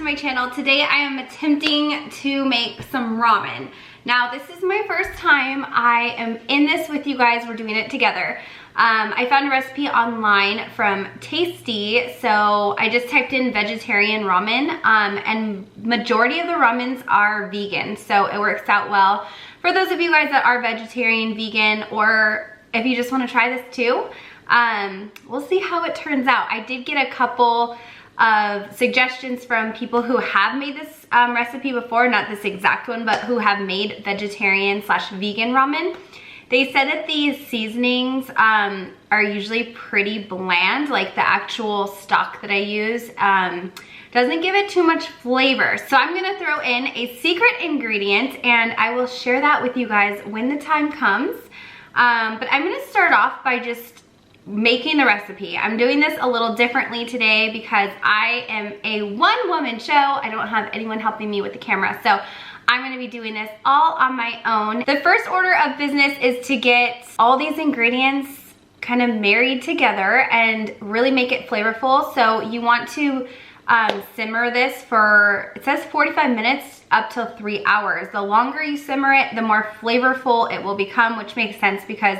to my channel. Today I am attempting to make some ramen. Now this is my first time I am in this with you guys. We're doing it together. I found a recipe online from Tasty, so I just typed in vegetarian ramen, and majority of the ramens are vegan, so it works out well for those of you guys that are vegetarian, vegan, or if you just want to try this too. We'll see how it turns out. I did get a couple of suggestions from people who have made this recipe before, not this exact one, but who have made vegetarian / vegan ramen. They said that these seasonings are usually pretty bland, like the actual stock that I use doesn't give it too much flavor. So I'm gonna throw in a secret ingredient and I will share that with you guys when the time comes. But I'm gonna start off by just making the recipe. I'm doing this a little differently today because I am a one-woman show. I don't have anyone helping me with the camera, so I'm gonna be doing this all on my own. The first order of business is to get all these ingredients kind of married together and really make it flavorful. So you want to simmer this for, it says 45 minutes up till 3 hours. The longer you simmer it, the more flavorful it will become, which makes sense because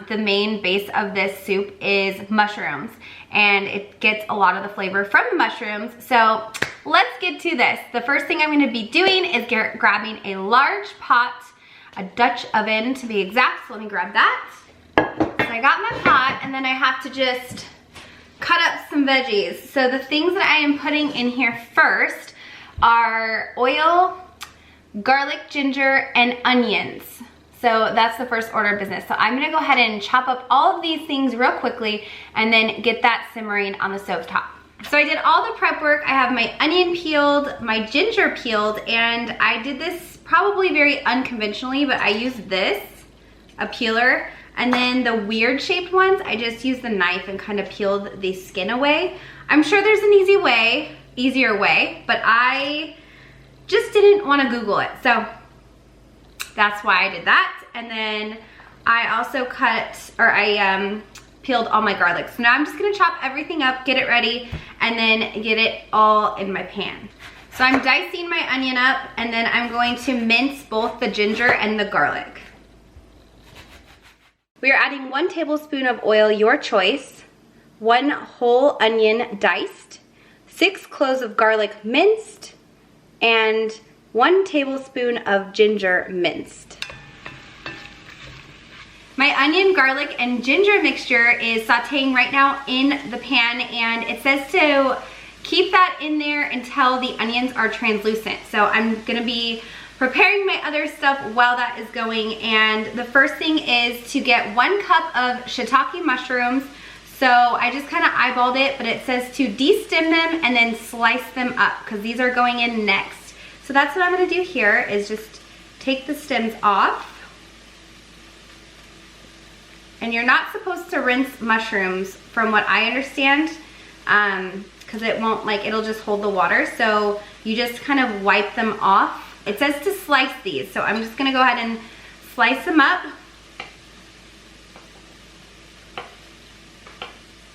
the main base of this soup is mushrooms and it gets a lot of the flavor from the mushrooms. So let's get to this. The first thing I'm gonna be doing is grabbing a large pot, a Dutch oven to be exact. So let me grab that. So I got my pot and then I have to just cut up some veggies. So the things that I am putting in here first are oil, garlic, ginger, and onions. So that's the first order of business. So I'm gonna go ahead and chop up all of these things real quickly and then get that simmering on the stove top. So I did all the prep work. I have my onion peeled, my ginger peeled, and I did this probably very unconventionally, but I used this, a peeler, and then the weird shaped ones, I just used the knife and kind of peeled the skin away. I'm sure there's an easier way, but I just didn't want to Google it. So that's why I did that. And then I also peeled all my garlic. So now I'm just gonna chop everything up, get it ready, and then get it all in my pan. So I'm dicing my onion up, and then I'm going to mince both the ginger and the garlic. We are adding 1 tablespoon of oil, your choice, 1 whole onion diced, 6 cloves of garlic minced, and 1 tablespoon of ginger minced. My onion, garlic, and ginger mixture is sauteing right now in the pan, and it says to keep that in there until the onions are translucent. So I'm gonna be preparing my other stuff while that is going, and the first thing is to get 1 cup of shiitake mushrooms. So I just kind of eyeballed it, but it says to de-stem them and then slice them up because these are going in next. So that's what I'm gonna do here, is just take the stems off. And you're not supposed to rinse mushrooms from what I understand, because it won't, it'll just hold the water. So you just kind of wipe them off. It says to slice these, so I'm just gonna go ahead and slice them up.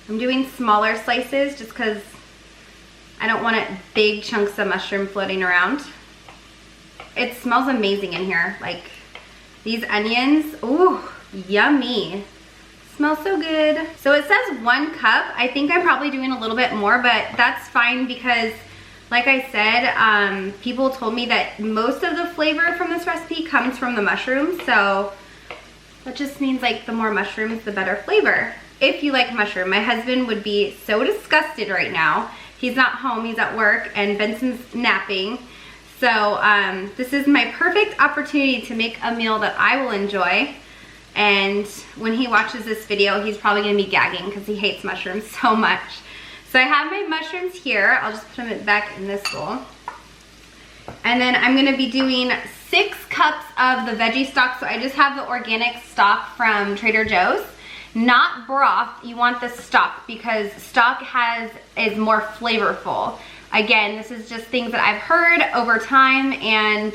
I'm doing smaller slices just because I don't want big chunks of mushroom floating around. It smells amazing in here. Like these onions, ooh, yummy. Smells so good. So it says 1 cup. I think I'm probably doing a little bit more, but that's fine because like I said, people told me that most of the flavor from this recipe comes from the mushrooms. So that just means like the more mushrooms, the better flavor. If you like mushroom. My husband would be so disgusted right now. He's not home, he's at work, and Benson's napping. So this is my perfect opportunity to make a meal that I will enjoy. And when he watches this video, he's probably gonna be gagging because he hates mushrooms so much. So I have my mushrooms here. I'll just put them back in this bowl. And then I'm gonna be doing 6 cups of the veggie stock. So I just have the organic stock from Trader Joe's. Not broth, you want the stock because stock is more flavorful. Again, this is just things that I've heard over time, and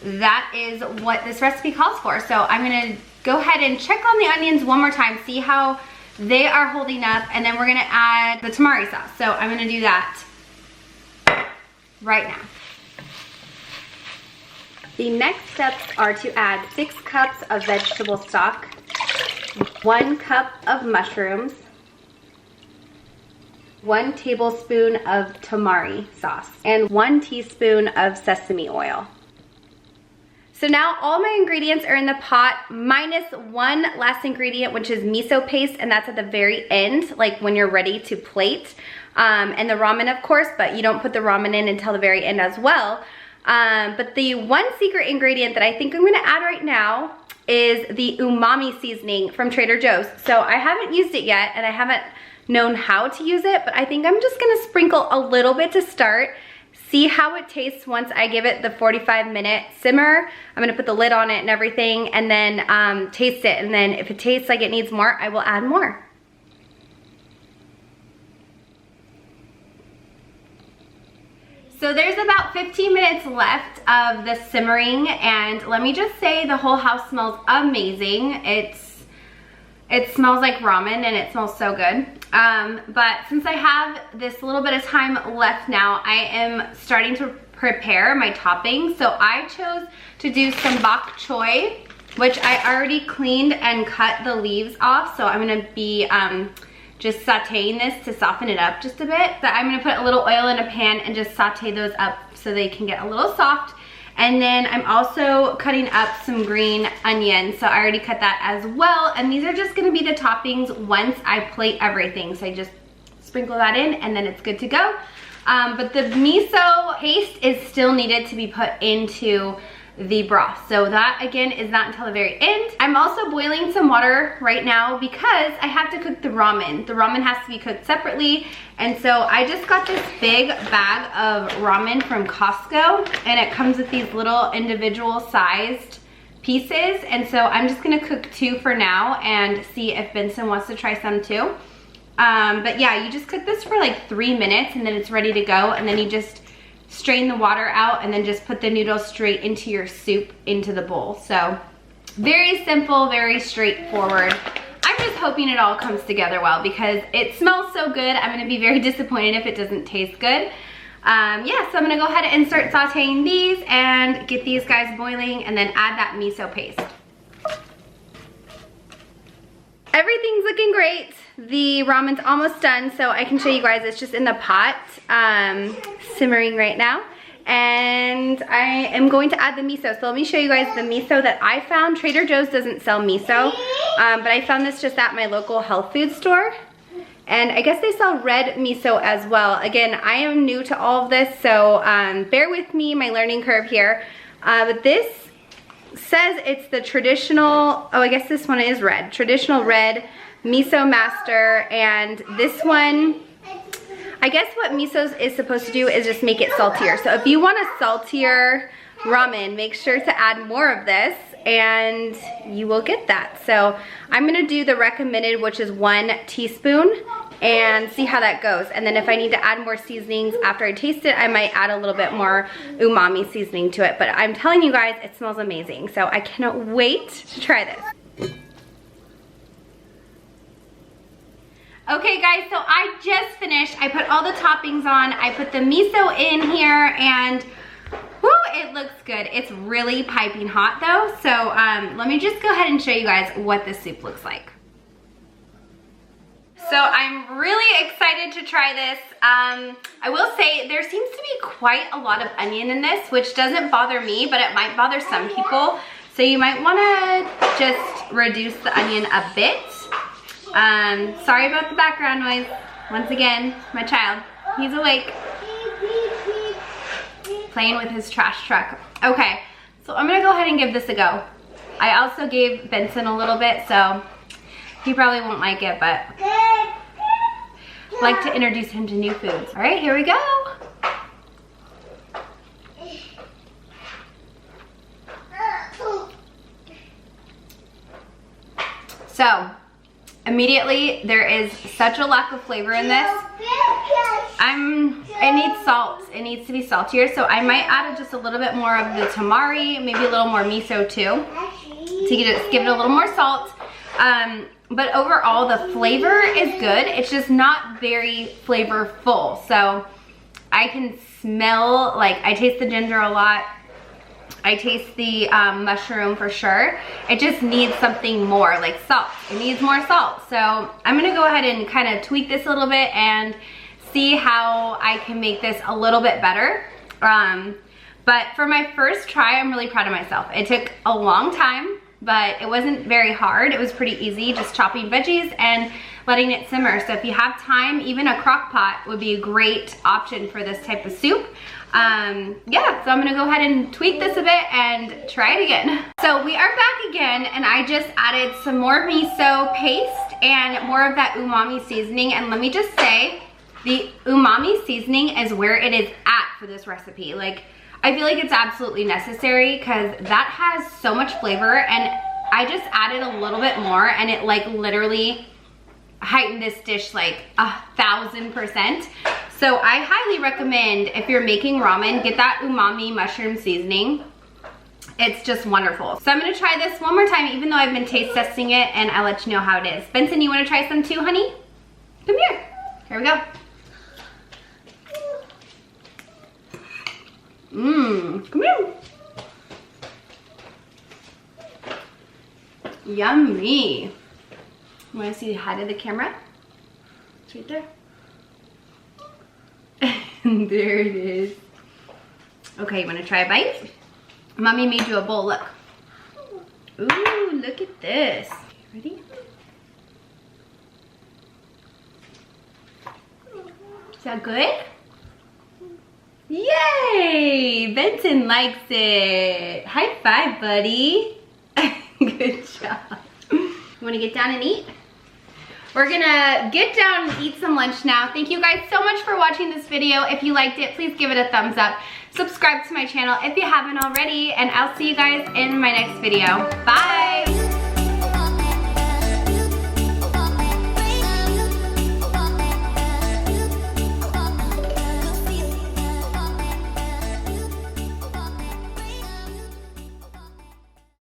that is what this recipe calls for. So I'm gonna go ahead and check on the onions one more time, see how they are holding up, and then we're gonna add the tamari sauce. So I'm gonna do that. right now. The next steps are to add 6 cups of vegetable stock, 1 cup of mushrooms, 1 tablespoon of tamari sauce, and 1 teaspoon of sesame oil. So now all my ingredients are in the pot minus one last ingredient, which is miso paste, and that's at the very end, like when you're ready to plate. And the ramen, of course, but you don't put the ramen in until the very end as well. But the one secret ingredient that I think I'm gonna add right now is the umami seasoning from Trader Joe's. So I haven't used it yet, and I haven't known how to use it, but I think I'm just gonna sprinkle a little bit to start, see how it tastes once I give it the 45-minute simmer. I'm gonna put the lid on it and everything, and then taste it, and then if it tastes like it needs more, I will add more. So there's about 15 minutes left of the simmering, and let me just say the whole house smells amazing. It smells like ramen, and it smells so good. But since I have this little bit of time left now, I am starting to prepare my toppings. So I chose to do some bok choy, which I already cleaned and cut the leaves off. So I'm gonna be just sauteing this to soften it up just a bit. So I'm gonna put a little oil in a pan and just saute those up so they can get a little soft. And then I'm also cutting up some green onions. So I already cut that as well. And these are just gonna be the toppings once I plate everything. So I just sprinkle that in and then it's good to go. But the miso paste is still needed to be put into the broth. So that again is not until the very end. I'm also boiling some water right now because I have to cook the ramen. The ramen has to be cooked separately. And so I just got this big bag of ramen from Costco, and it comes with these little individual sized pieces. And so I'm just gonna cook 2 for now and see if Benson wants to try some too. But yeah, you just cook this for like 3 minutes and then it's ready to go. And then you just strain the water out and then just put the noodles straight into your soup into the bowl. So very simple, very straightforward. I'm just hoping it all comes together well because it smells so good. I'm gonna be very disappointed if it doesn't taste good. Yeah, so I'm gonna go ahead and start sauteing these and get these guys boiling and then add that miso paste. Everything's looking great. The ramen's almost done, so I can show you guys. It's just in the pot, simmering right now. And I am going to add the miso. So let me show you guys the miso that I found. Trader Joe's doesn't sell miso, but I found this just at my local health food store. And I guess they sell red miso as well. Again, I am new to all of this, so bear with me, my learning curve here. But this says it's the traditional, oh, I guess this one is red, traditional red miso master. And this one, I guess what miso is supposed to do is just make it saltier. So if you want a saltier ramen, make sure to add more of this and you will get that. So I'm gonna do the recommended, which is 1 teaspoon, and see how that goes. And then if I need to add more seasonings after I taste it, I might add a little bit more umami seasoning to it. But I'm telling you guys, it smells amazing. So I cannot wait to try this. Okay guys, so I just finished. I put all the toppings on. I put the miso in here and whoo, it looks good. It's really piping hot though. So let me just go ahead and show you guys what this soup looks like. So I'm really excited to try this. I will say there seems to be quite a lot of onion in this, which doesn't bother me, but it might bother some people. So you might wanna just reduce the onion a bit. Sorry about the background noise. Once again, my child, he's awake. Playing with his trash truck. Okay, so I'm gonna go ahead and give this a go. I also gave Benson a little bit, so he probably won't like it, but I like to introduce him to new foods. All right, here we go. So, immediately there is such a lack of flavor in this. It needs salt. It needs to be saltier, so I might add just a little bit more of the tamari, maybe a little more miso too, to give it a little more salt. But overall, the flavor is good. It's just not very flavorful. So I can smell, like I taste the ginger a lot. I taste the mushroom for sure. It just needs something more, like salt. It needs more salt. So I'm gonna go ahead and kind of tweak this a little bit and see how I can make this a little bit better. But for my first try, I'm really proud of myself. It took a long time, but it wasn't very hard. It was pretty easy, just chopping veggies and letting it simmer. So if you have time, even a crock pot would be a great option for this type of soup. Yeah, so I'm gonna go ahead and tweak this a bit and try it again. So we are back again, and I just added some more miso paste and more of that umami seasoning. And let me just say, the umami seasoning is where it is at for this recipe. Like, I feel like it's absolutely necessary because that has so much flavor, and I just added a little bit more and it like literally heightened this dish like 1000%. So I highly recommend, if you're making ramen, get that umami mushroom seasoning. It's just wonderful. So I'm gonna try this one more time, even though I've been taste testing it, and I'll let you know how it is. Benson, you wanna try some too, honey? Come here. Here we go. Come here. Yummy. You wanna see the head of the camera? It's right there. There it is. Okay, you wanna try a bite? Mommy made you a bowl, look. Ooh, look at this. Ready? Is that good? Yay! Benson likes it. High five, buddy. Good job. You wanna get down and eat? We're gonna get down and eat some lunch now. Thank you guys so much for watching this video. If you liked it, please give it a thumbs up. Subscribe to my channel if you haven't already, and I'll see you guys in my next video. Bye!